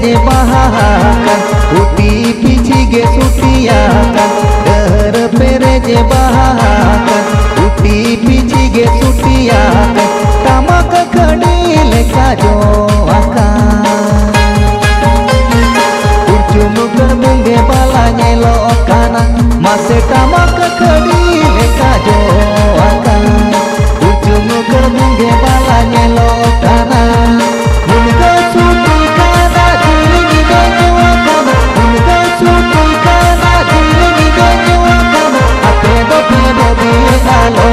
je bahakan uti pici ge sutiakan der pere je bahakan uti pici ge sutiakan tamak khadi leka jo akan urjum kerbunge bala nyelo kana mase tamak khadi leka jo akan urjum kerbunge bala nyelo kana munga suti kana dilingi ganyo kana munga suti kana dilingi ganyo kana ape do di halo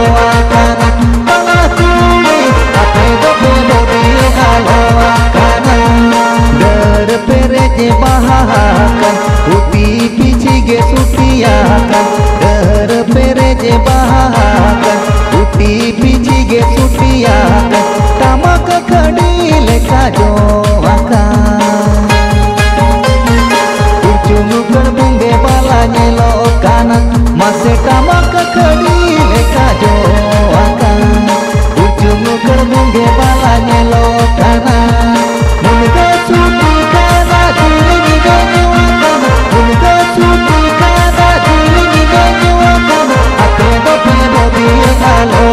kana bala tuli ape do di halo kana der pere je bahakan uti pici ge sutiakan der pere je bahakan uti pici ge sutiakan tamak khadi leka jo akan urjum kerbunge bala nyelo kana mase tamak khadi leka jo akan urjum kerbunge bala nyelo kana munga suti kana dilingi ganyo kana munga suti kana dilingi ganyo kana ape do di halo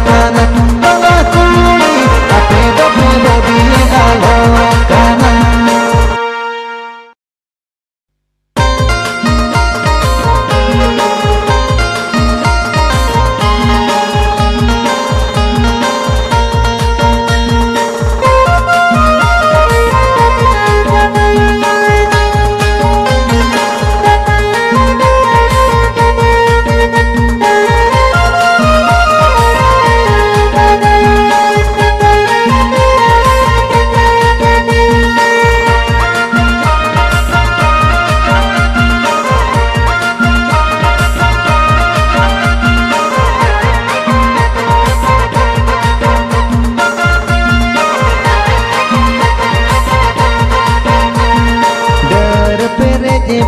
kana bala tuli ape do di halo kana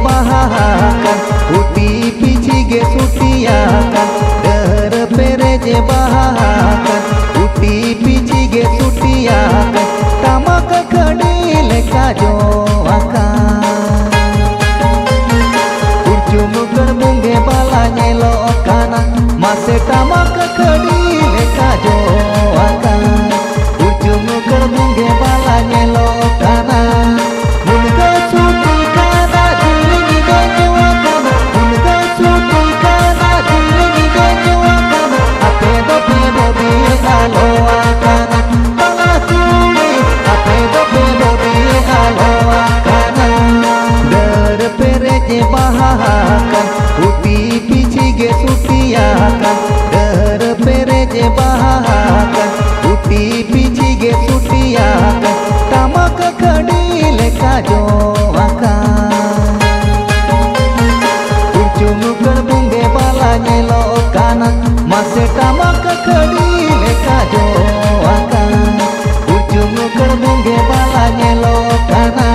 bahakan uti pici ge sutiakan der pere je bahakan uti pici ge sutiakan tamak khadi leka jo akan urjum kerbunge bala nyelo kana mase tamak khadi leka jo akan urjum kerbunge bala nyelo kana munga suti kana dilingi ganyo kana munga suti kana dilingi ganyo kana ape do di halo kana bala tuli ape do di halo kana der pere je bahakan uti pici ge sutiakan der pere je bahakan uti pici ge sutiakan tamak khadi leka jo akan urjum kerbunge bala nyelo kana mase tamak khadi leka jo akan urjum kerbunge bala nyelo kana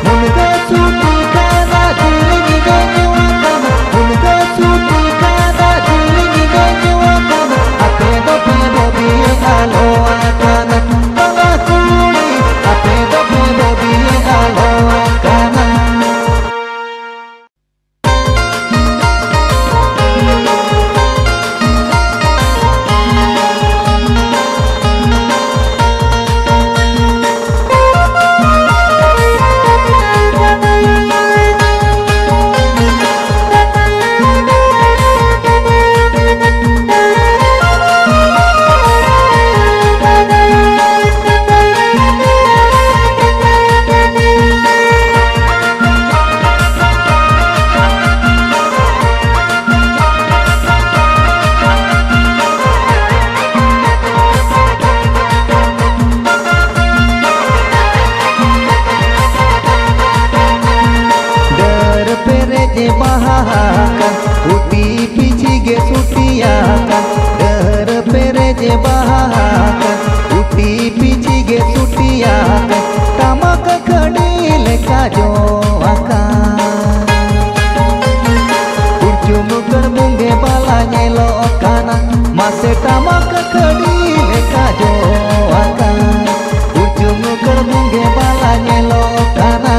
munga suti kana dilingi ganyo kana munga suti kana dilingi ganyo kana ape do di halo kana bala tuli ape do di halo kana je bahakan uti pici ge sutiakan der pere je bahakan uti pici ge sutiakan tamak khadi leka jo akan urjum kerbunge bala nyelo kana mase tamak khadi leka jo akan urjum kerbunge bala nyelo kana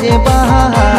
जे बहा